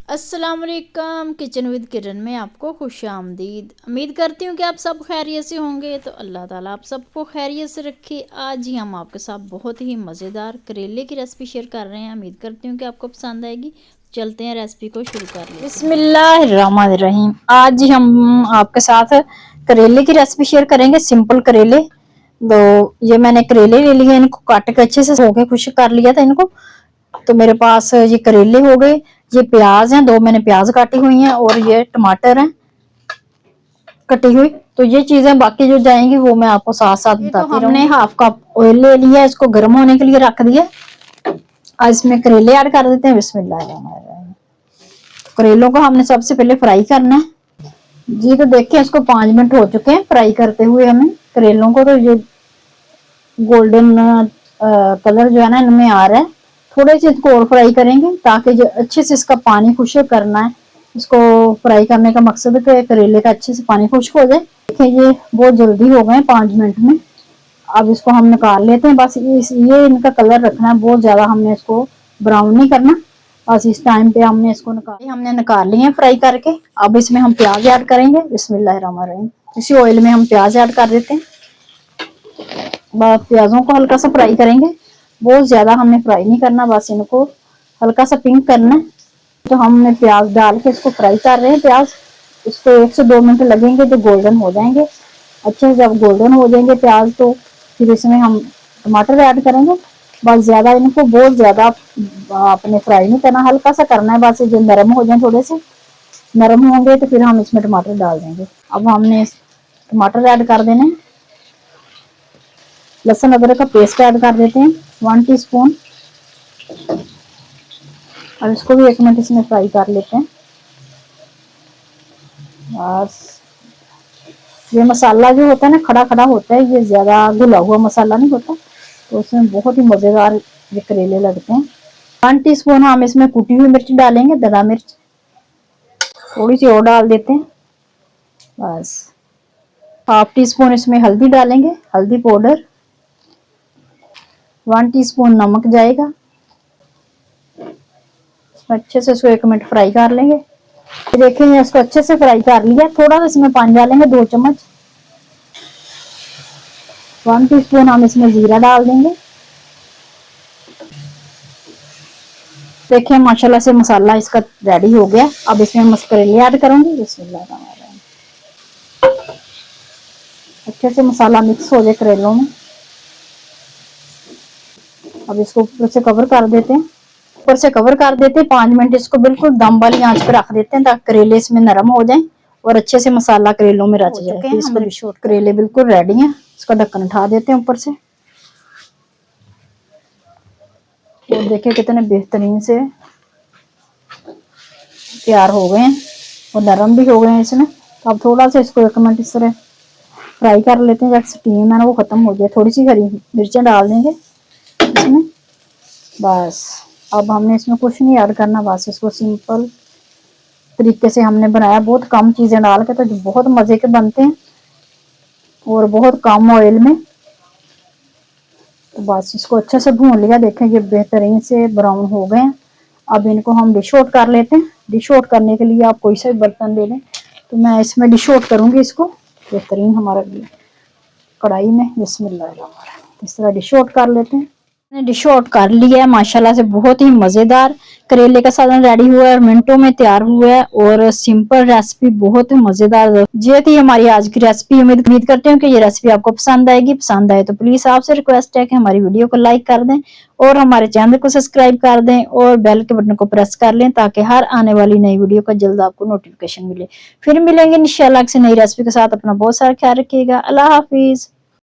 अस्सलाम वालेकुम। Kitchen with किरण में आपको खुश आमदीद। उम्मीद करती हूँ कि आप सब खैरियत से होंगे। तो अल्लाह ताला आप सबको खैरियत से रखे। आज ही हम आपके साथ बहुत ही मज़ेदार करेले की रेसिपी शेयर कर रहे हैं। उम्मीद करती हूँ कि आपको पसंद आएगी। चलते हैं रेसिपी को शुरू कर लेते हैं। बिस्मिल्लाहिर्रहमानिर्रहीम। आज ही हम आपके साथ करेले की रेसिपी शेयर करेंगे। सिंपल करेले। तो ये मैंने करेले ले लिए, इनको काट के अच्छे से धो के खुश कर लिया था इनको। तो मेरे पास ये करेले हो गए, ये प्याज हैं, 2 मैंने प्याज काटी हुई हैं, और ये टमाटर हैं कटी हुई। तो ये चीजें बाकी जो जाएंगी वो मैं आपको साथ साथ बताती रहूंगी। हमने हाफ कप ऑयल ले लिया, इसको गर्म होने के लिए रख दिया। आज इसमें करेले ऐड कर देते हैं। बिस्मिल्लाह। करेलों को हमने सबसे पहले फ्राई करना है जी। तो देखिए इसको 5 मिनट हो चुके हैं फ्राई करते हुए हमें करेलों को। तो ये गोल्डन कलर जो है ना इनमें आ रहा है। थोड़े से इसको और फ्राई करेंगे ताकि जो अच्छे से इसका पानी खुश्क करना है। इसको फ्राई करने का मकसद है कि करेले का अच्छे से पानी खुश्क हो जाए। देखिए ये बहुत जल्दी हो गए 5 मिनट में। अब इसको हम निकाल लेते हैं। बस ये इनका कलर रखना है, बहुत ज्यादा हमने इसको ब्राउन नहीं करना। बस इस टाइम पे हमने इसको निकाल लिए फ्राई करके। अब इसमें हम प्याज ऐड करेंगे। बिस्मिल्लाहिर्रहमानिर्रहीम। इसी ऑयल में हम प्याज ऐड कर देते हैं। बस प्याजों को हल्का सा फ्राई करेंगे, बहुत ज्यादा हमने फ्राई नहीं करना, बस इनको हल्का सा पिंक करना है। तो हमने प्याज डाल के इसको फ्राई कर रहे हैं। प्याज इसको 1 से 2 मिनट लगेंगे तो गोल्डन हो जाएंगे अच्छे से। जब गोल्डन हो जाएंगे प्याज तो फिर इसमें हम टमाटर ऐड करेंगे। बस ज्यादा इनको बहुत ज्यादा आपने फ्राई नहीं करना, हल्का सा करना है। बस जो नरम हो जाए, थोड़े से नरम होंगे तो फिर हम इसमें टमाटर डाल देंगे। अब हमने टमाटर ऐड कर देने। लहसुन अदरक का पेस्ट ऐड कर देते हैं 1 टीस्पून। और इसको भी 1 मिनट इसमें फ्राई कर लेते हैं। बस ये मसाला जो होता है ना खड़ा खड़ा होता है, ये ज्यादा घुला हुआ मसाला नहीं होता, तो उसमें बहुत ही मजेदार ये करेले लगते हैं। 1 टीस्पून हम इसमें कुटी हुई मिर्च डालेंगे, दरा मिर्च थोड़ी सी और डाल देते हैं। बस हाफ टीस्पून इसमें हल्दी डालेंगे, हल्दी पाउडर। 1 टीस्पून नमक जाएगा। अच्छे से इसको 1 मिनट फ्राई कर लेंगे। देखेंगे इसको अच्छे से फ्राई कर लिया। थोड़ा सा इसमें पानी डालेंगे, 2 चम्मच। 1 टीस्पून हम इसमें जीरा डाल देंगे। देखिए माशाल्लाह से मसाला इसका रेडी हो गया। अब इसमें हम करेले ऐड करेंगे। बिस्मिल्लाह। अच्छे से मसाला मिक्स हो जाए करेलों में। अब इसको ऊपर से कवर कर देते हैं। ऊपर से कवर कर देते हैं 5 मिनट। इसको बिल्कुल दम वाली आंच पे रख देते हैं ताकि करेले इसमें नरम हो जाएं और अच्छे से मसाला करेलों में रच जाए। इसको करेले बिल्कुल रेडी हैं। इसका ढक्कन उठा देते हैं ऊपर से। और देखिए कितने बेहतरीन से तैयार हो गए हैं और नरम भी हो गए हैं इसमें। तो अब थोड़ा सा इसको 1 मिनट इस तरह फ्राई कर लेते हैं। जब स्टीम है ना वो खत्म हो जाए, थोड़ी सी हरी मिर्चें डाल देंगे इसमें। बस अब हमने इसमें कुछ नहीं ऐड करना, बस इसको सिंपल तरीके से हमने बनाया। बहुत कम चीजें डाल के, तो बहुत मजे के बनते हैं और बहुत कम ऑयल में। तो बस इसको अच्छे से भून लिया। देखें ये बेहतरीन से ब्राउन हो गए हैं। अब इनको हम डिश आउट कर लेते हैं। डिश आउट करने के लिए आप कोई सा भी बर्तन ले लें। तो मैं इसमें डिश आउट करूंगी इसको बेहतरीन हमारा कढ़ाई में। बिस्मिल्लाह। इस तरह डिश आउट कर लेते हैं। डिश आउट कर लिया है। माशाल्लाह से बहुत ही मजेदार करेले का सालन रेडी हुआ है और मिनटों में तैयार हुआ है। और सिंपल रेसिपी बहुत ही मजेदार। ये थी हमारी आज की रेसिपी। उम्मीद करते हैं कि ये रेसिपी आपको पसंद आएगी। पसंद आए तो प्लीज आपसे रिक्वेस्ट है कि हमारी वीडियो को लाइक कर दें और हमारे चैनल को सब्सक्राइब कर दें और बेल के बटन को प्रेस कर लें ताकि हर आने वाली नई वीडियो का जल्द आपको नोटिफिकेशन मिले। फिर मिलेंगे इंशाल्लाह किसी नई रेसिपी के साथ। अपना बहुत सारा ख्याल रखिएगा। अल्लाह हाफिज।